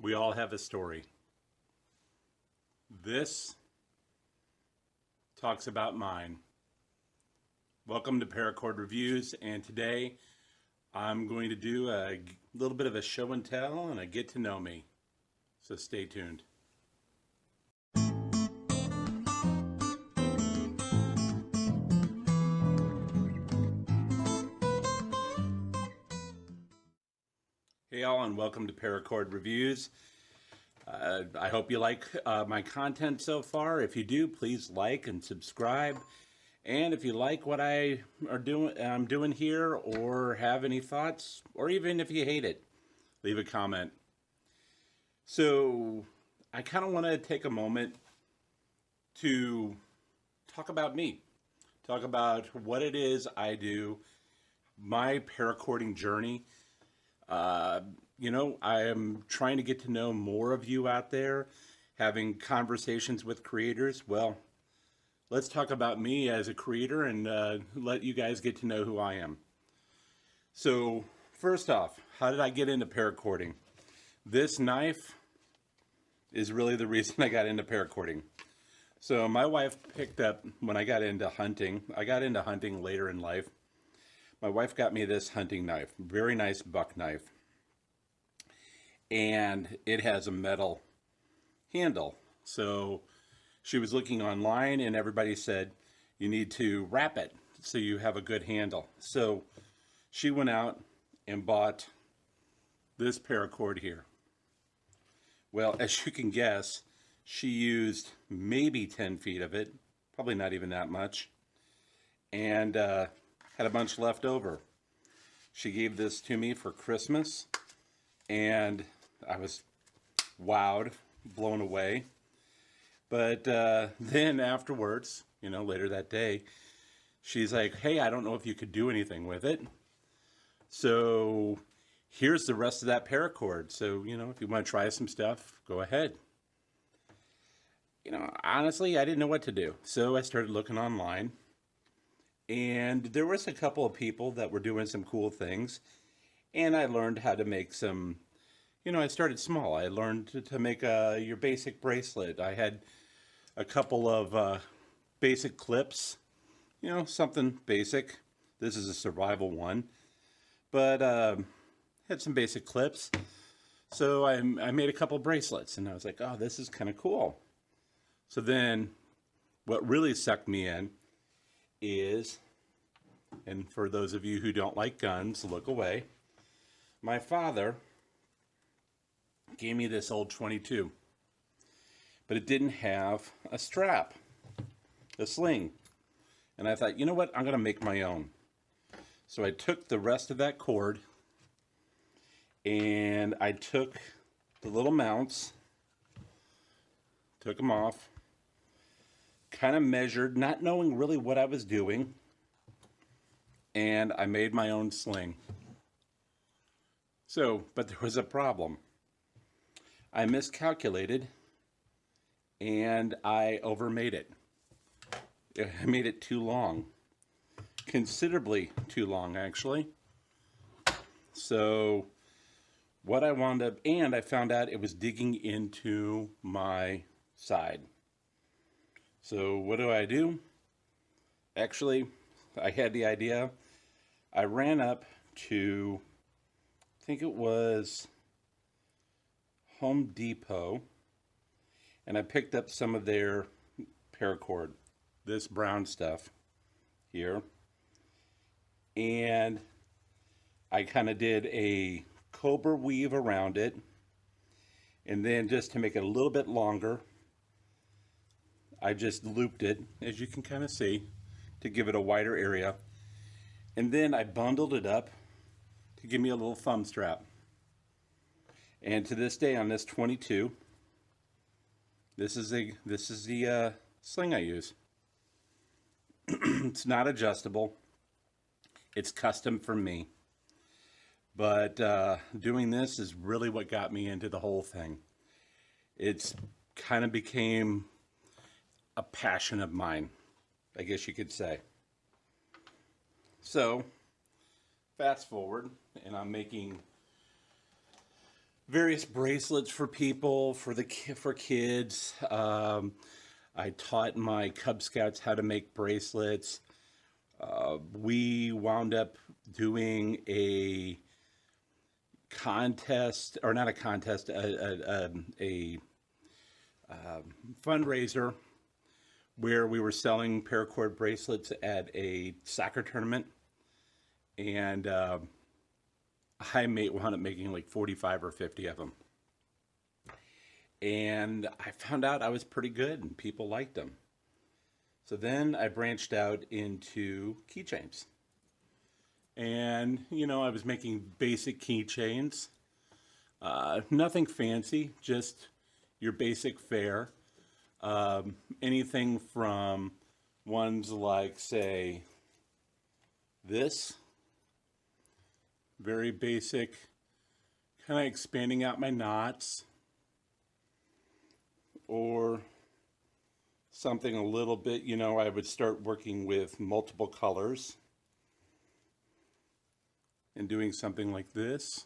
We all have a story. This talks about mine. Welcome to Paracord Reviews, and today I'm going to do a little bit of a show and tell and a get to know me. So stay tuned. Hey all, and welcome to Paracord Reviews. I hope you like my content so far. If you do, please like and subscribe. And if you like what I'm doing here, or have any thoughts, or even if you hate it, leave a comment. So I kind of want to take a moment to talk about me, talk about what it is I do, my paracording journey. I am trying to get to know more of you out there, having conversations with creators. Well, let's talk about me as a creator and let you guys get to know who I am. So first off, how did I get into paracording? This knife is really the reason I got into paracording. So my wife picked up, when I got into hunting later in life. My wife got me this hunting knife, very nice buck knife. And it has a metal handle. So she was looking online and everybody said, you need to wrap it so you have a good handle. So she went out and bought this paracord here. Well, as you can guess, she used maybe 10 feet of it, probably not even that much, and had a bunch left over. She gave this to me for Christmas, and I was wowed, blown away. But then afterwards, later that day, she's like, hey, I don't know if you could do anything with it. So here's the rest of that paracord. So, if you want to try some stuff, go ahead. Honestly, I didn't know what to do. So I started looking online. And there was a couple of people that were doing some cool things. And I learned how to make some, I started small. I learned to make your basic bracelet. I had a couple of basic clips, something basic. This is a survival one. But had some basic clips. So I made a couple bracelets. And I was like, oh, this is kind of cool. So then what really sucked me in is, and for those of you who don't like guns, look away. My father gave me this old 22, but it didn't have a strap, a sling. And I thought, you know what, I'm going to make my own. So I took the rest of that cord and I took the little mounts, took them off, kind of measured, not knowing really what I was doing, and I made my own sling. So, but there was a problem. I miscalculated and I overmade it. I made it too long, considerably too long actually. So what I wound up, and I found out it was digging into my side. So what do? Actually, I had the idea. I ran up to, I think it was Home Depot, and I picked up some of their paracord, this brown stuff here. And I kind of did a cobra weave around it. And then just to make it a little bit longer, I just looped it, as you can kind of see, to give it a wider area. And then I bundled it up to give me a little thumb strap. And to this day on this 22, this is the sling I use. It's not adjustable. It's custom for me. But doing this is really what got me into the whole thing. It's kind of became a passion of mine, I guess you could say. So, fast forward, and I'm making various bracelets for people, for kids. I taught my Cub Scouts how to make bracelets. We wound up doing a contest, or not a contest, a fundraiser where we were selling paracord bracelets at a soccer tournament, and wound up making like 45 or 50 of them. And I found out I was pretty good and people liked them. So then I branched out into keychains. And, I was making basic keychains. Nothing fancy, just your basic fare. Anything from ones like, say, this. Very basic, kind of expanding out my knots. Or something a little bit, I would start working with multiple colors and doing something like this.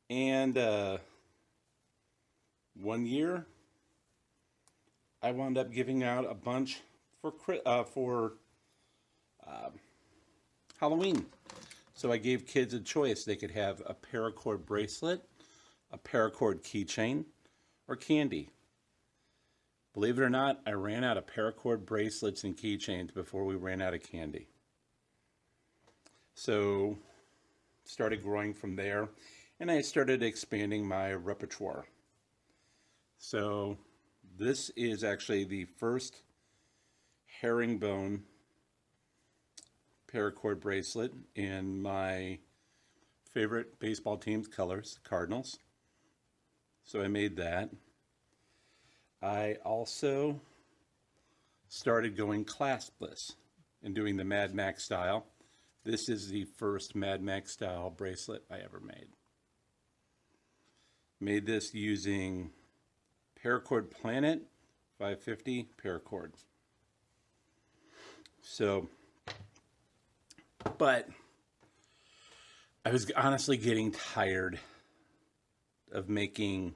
And one year, I wound up giving out a bunch for Halloween. So I gave kids a choice. They could have a paracord bracelet, a paracord keychain, or candy. Believe it or not, I ran out of paracord bracelets and keychains before we ran out of candy. So started growing from there, and I started expanding my repertoire. So this is actually the first herringbone paracord bracelet in my favorite baseball team's colors, Cardinals. So I made that. I also started going claspless and doing the Mad Max style. This is the first Mad Max style bracelet I ever made. Made this using Paracord Planet 550 Paracord. So, but I was honestly getting tired of making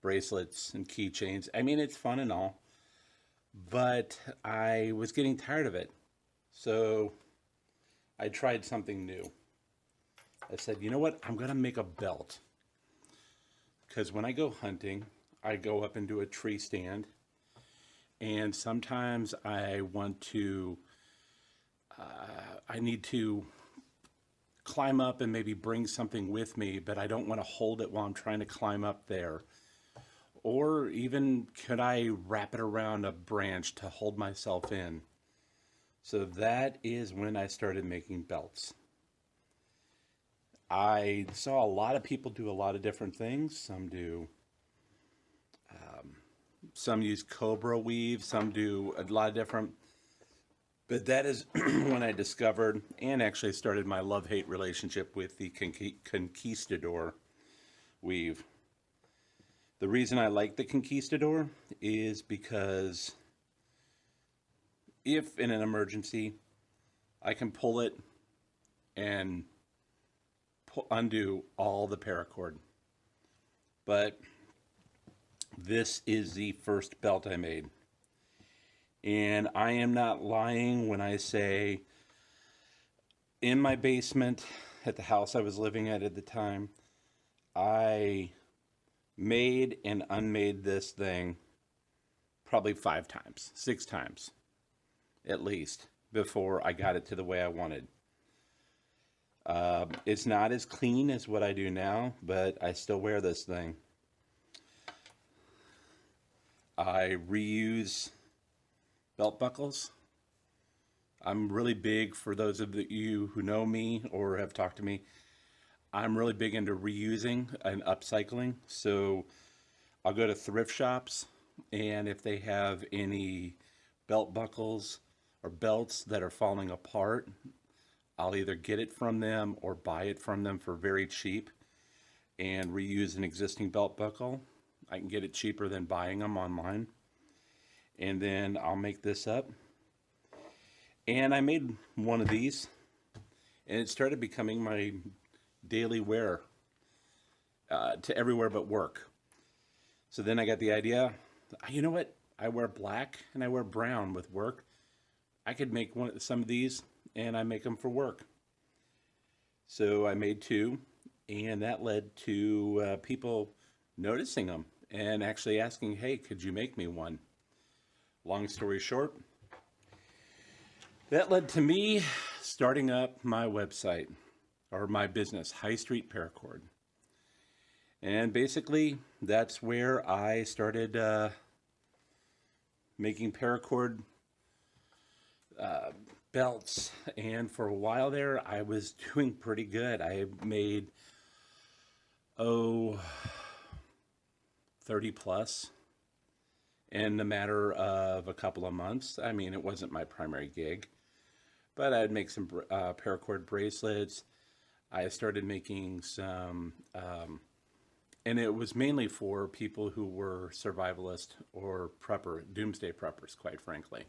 bracelets and keychains. I mean, it's fun and all, but I was getting tired of it. So I tried something new. I said, you know what? I'm going to make a belt. Because when I go hunting, I go up into a tree stand, and sometimes I need to climb up and maybe bring something with me, but I don't want to hold it while I'm trying to climb up there. Or even could I wrap it around a branch to hold myself in? So that is when I started making belts. I saw a lot of people do a lot of different things. Some use Cobra weave, some do a lot of different. But that is when I discovered and actually started my love-hate relationship with the Conquistador weave. The reason I like the Conquistador is because if in an emergency, I can pull it and undo all the paracord. But this is the first belt I made. And I am not lying when I say in my basement at the house I was living at the time, I made and unmade this thing probably 5 times, 6 times at least before I got it to the way I wanted. It's not as clean as what I do now, but I still wear this thing. I reuse belt buckles. I'm really big, for those of you who know me or have talked to me, I'm really big into reusing and upcycling. So I'll go to thrift shops, and if they have any belt buckles or belts that are falling apart, I'll either get it from them or buy it from them for very cheap and reuse an existing belt buckle. I can get it cheaper than buying them online. And then I'll make this up. And I made one of these, and it started becoming my daily wear. to everywhere but work. So then I got the idea, you know what? I wear black and I wear brown with work. I could make some of these and I make them for work. So I made two, and that led to people noticing them and actually asking, hey, could you make me one? Long story short, that led to me starting up my website, or my business, High Street Paracord. And basically, that's where I started making paracord belts. And for a while there, I was doing pretty good. I made, 30 plus in a matter of a couple of months. I mean, it wasn't my primary gig, but I'd make some paracord bracelets. I started making some, and it was mainly for people who were survivalist or doomsday preppers, quite frankly.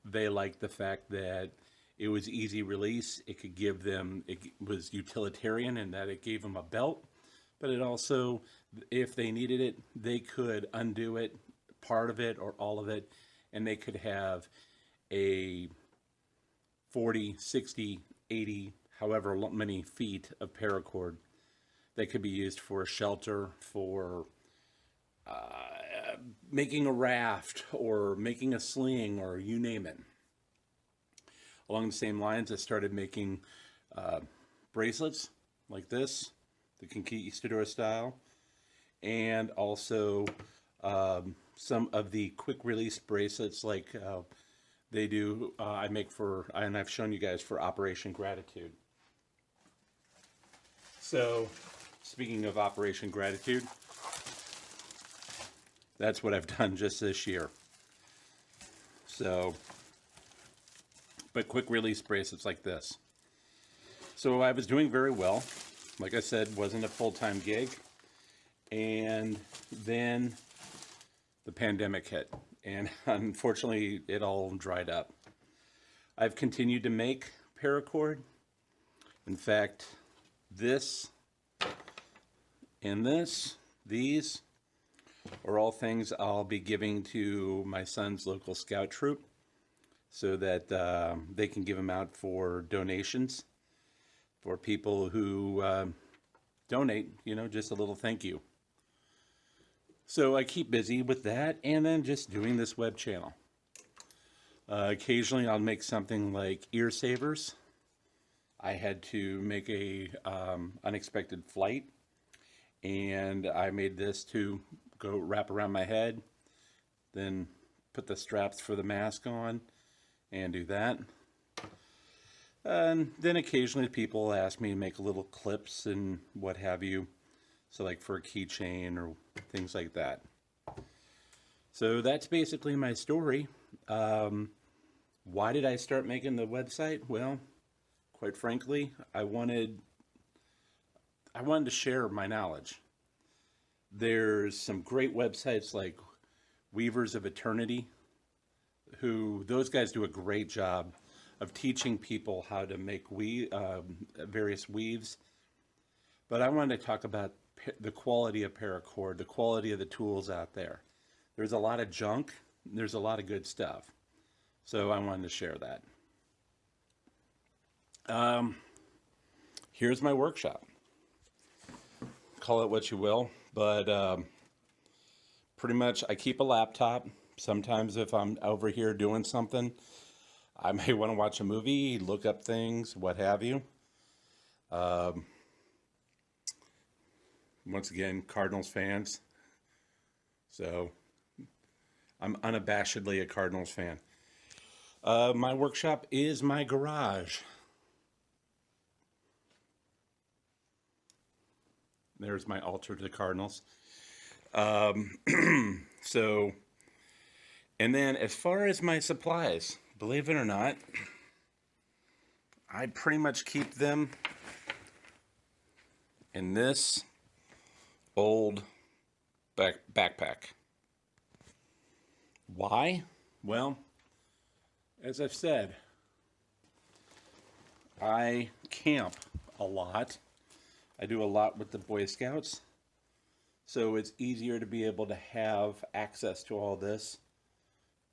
They liked the fact that it was easy release. It could give them, it was utilitarian in that it gave them a belt, but it also, if they needed it, they could undo it, part of it or all of it, and they could have a 40, 60, 80, however many feet of paracord that could be used for a shelter, for making a raft, or making a sling, or you name it. Along the same lines, I started making bracelets like this, the conquistador style, and also some of the quick release bracelets like they do, I make for, and I've shown you guys, for Operation Gratitude. So, speaking of Operation Gratitude, that's what I've done just this year. So, but quick release bracelets like this. So I was doing very well. Like I said, wasn't a full-time gig. And then the pandemic hit. And unfortunately, it all dried up. I've continued to make paracord. In fact, this and these are all things I'll be giving to my son's local scout troop so that they can give them out for donations for people who donate, just a little thank you. So I keep busy with that, and then just doing this web channel. Occasionally I'll make something like ear savers. I had to make a unexpected flight, and I made this to go wrap around my head, then put the straps for the mask on and do that. And then occasionally people ask me to make little clips and what have you, so like for a keychain or things like that. So that's basically my story. Why did I start making the website? Well, quite frankly, I wanted to share my knowledge. There's some great websites like Weavers of Eternity, those guys do a great job of teaching people how to make various weaves. But I wanted to talk about the quality of paracord, the quality of the tools out there. There's a lot of junk, there's a lot of good stuff. So I wanted to share that. Here's my workshop. Call it what you will, but pretty much I keep a laptop. Sometimes if I'm over here doing something, I may want to watch a movie, look up things, what have you. Once again, Cardinals fans. So I'm unabashedly a Cardinals fan. My workshop is my garage. There's my altar to the Cardinals. So, and then as far as my supplies, believe it or not, I pretty much keep them in this old backpack. Why? Well, as I've said, I camp a lot. I do a lot with the Boy Scouts. So it's easier to be able to have access to all this.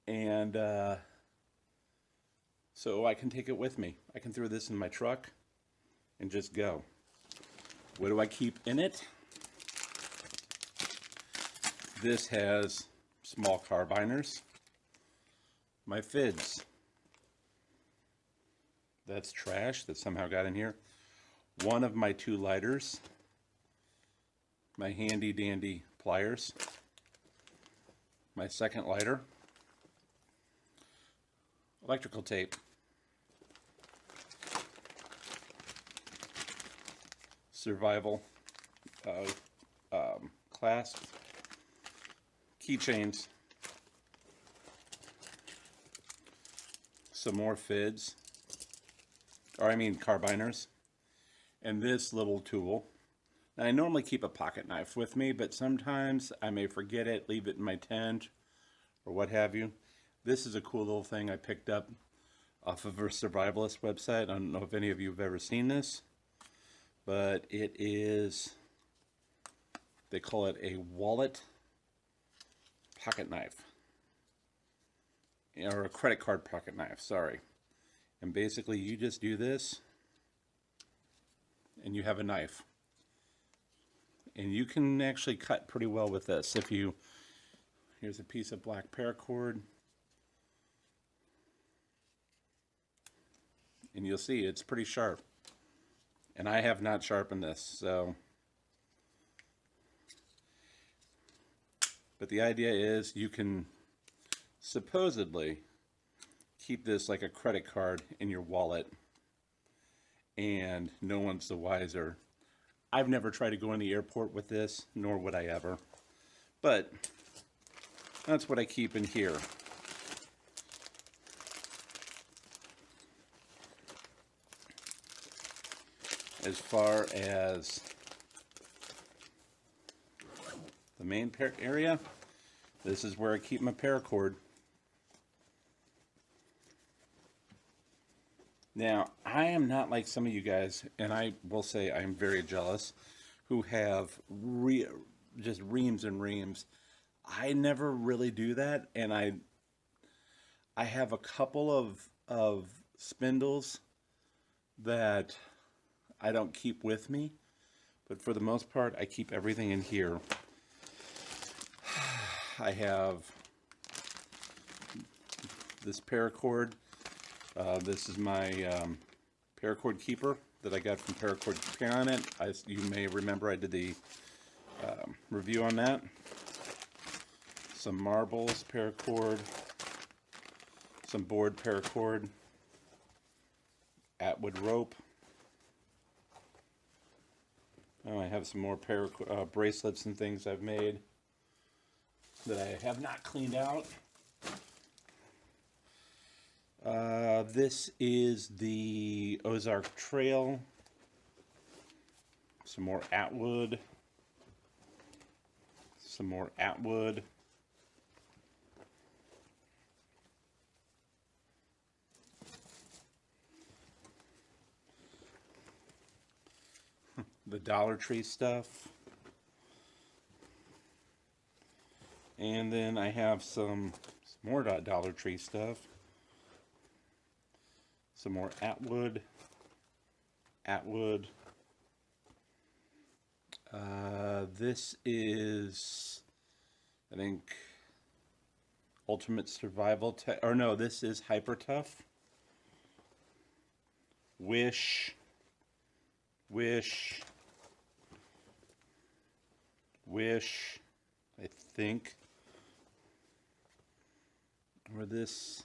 And so I can take it with me. I can throw this in my truck and just go. What do I keep in it? This has small carbiners, my fids. That's trash that somehow got in here. One of my 2 lighters, my handy dandy pliers, my second lighter, electrical tape, survival clasp, keychains, some more fids, or I mean carbiners, and this little tool. Now, I normally keep a pocket knife with me, but sometimes I may forget it, leave it in my tent, or what have you. This is a cool little thing I picked up off of a survivalist website. I don't know if any of you have ever seen this, but it is, they call it a wallet pocket knife, or a credit card pocket knife, sorry. And basically you just do this and you have a knife, and you can actually cut pretty well with this. If you, here's a piece of black paracord, and you'll see it's pretty sharp, and I have not sharpened this, so. But the idea is you can supposedly keep this like a credit card in your wallet, and no one's the wiser. I've never tried to go in the airport with this, nor would I ever. But that's what I keep in here. As far as the main area, this is where I keep my paracord. Now, I am not like some of you guys, and I will say I am very jealous, who have just reams and reams. I never really do that, and I have a couple of spindles that I don't keep with me, but for the most part, I keep everything in here. I have this paracord. This is my paracord keeper that I got from Paracord Planet. You may remember I did the review on that. Some marbles paracord, some board paracord, Atwood rope. Oh, I have some more bracelets and things I've made that I have not cleaned out. This is the Ozark Trail. Some more Atwood. Some more Atwood. The Dollar Tree stuff. And then I have some more Dollar Tree stuff. Some more Atwood. Atwood. This is, I think, Ultimate Survival or no, this is Hyper Tough. Wish, I think. Or this.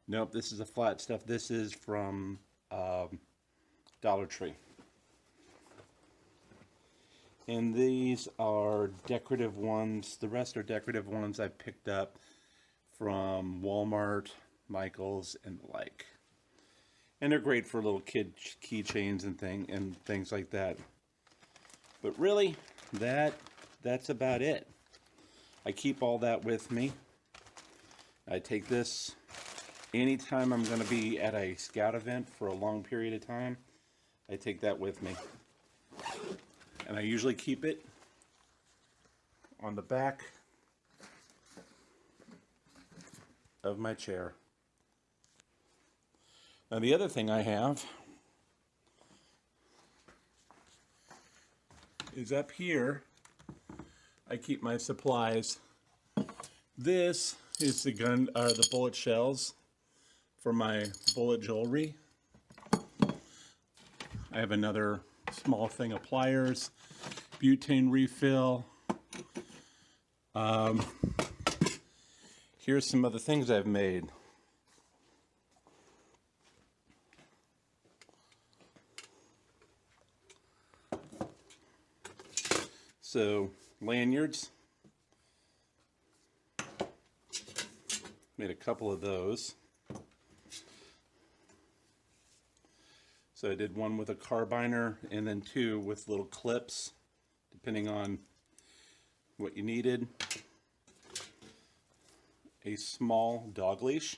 Nope, this is a flat stuff. This is from Dollar Tree. And these are decorative ones. The rest are decorative ones I picked up from Walmart, Michael's, and the like. And they're great for little kid keychains and things like that. But really, that's about it. I keep all that with me. I take this anytime I'm going to be at a scout event for a long period of time. I take that with me. And I usually keep it on the back of my chair. Now the other thing I have is up here. I keep my supplies. This is the the bullet shells for my bullet jewelry. I have another small thing of pliers, butane refill. Here's some other things I've made. So, lanyards. Made a couple of those. So I did one with a carbiner and then two with little clips, depending on what you needed. A small dog leash.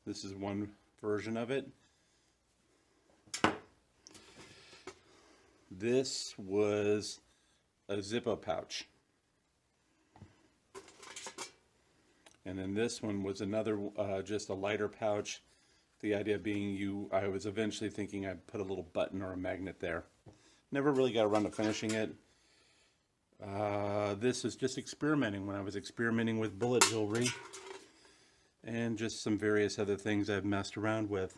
This is one version of it. This was a Zippo pouch. And then this one was another, just a lighter pouch. The idea being I was eventually thinking I'd put a little button or a magnet there. Never really got around to finishing it. This is just experimenting when I was experimenting with bullet jewelry and just some various other things I've messed around with.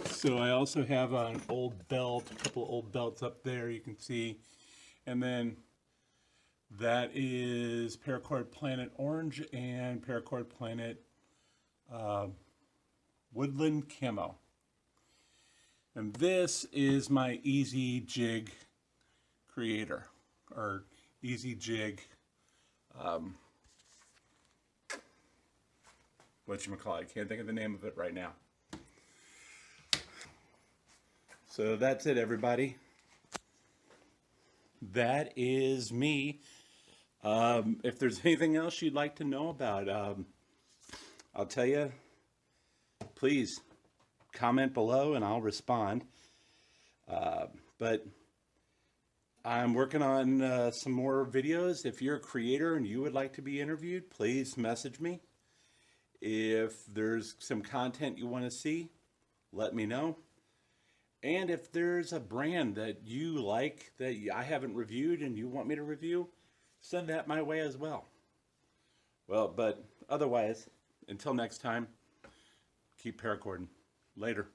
So I also have an old belt, a couple of old belts up there you can see. And then that is Paracord Planet Orange and Paracord Planet Woodland Camo. And this is my Easy Jig creator, or Easy Jig, whatchamacallit, I can't think of the name of it right now. So that's it, everybody. That is me. If there's anything else you'd like to know about, I'll tell you, please comment below and I'll respond. But I'm working on some more videos. If you're a creator and you would like to be interviewed, please message me. If there's some content you want to see, let me know. And if there's a brand that you like that I haven't reviewed and you want me to review, send that my way as well. Well, but otherwise, until next time, keep paracording. Later.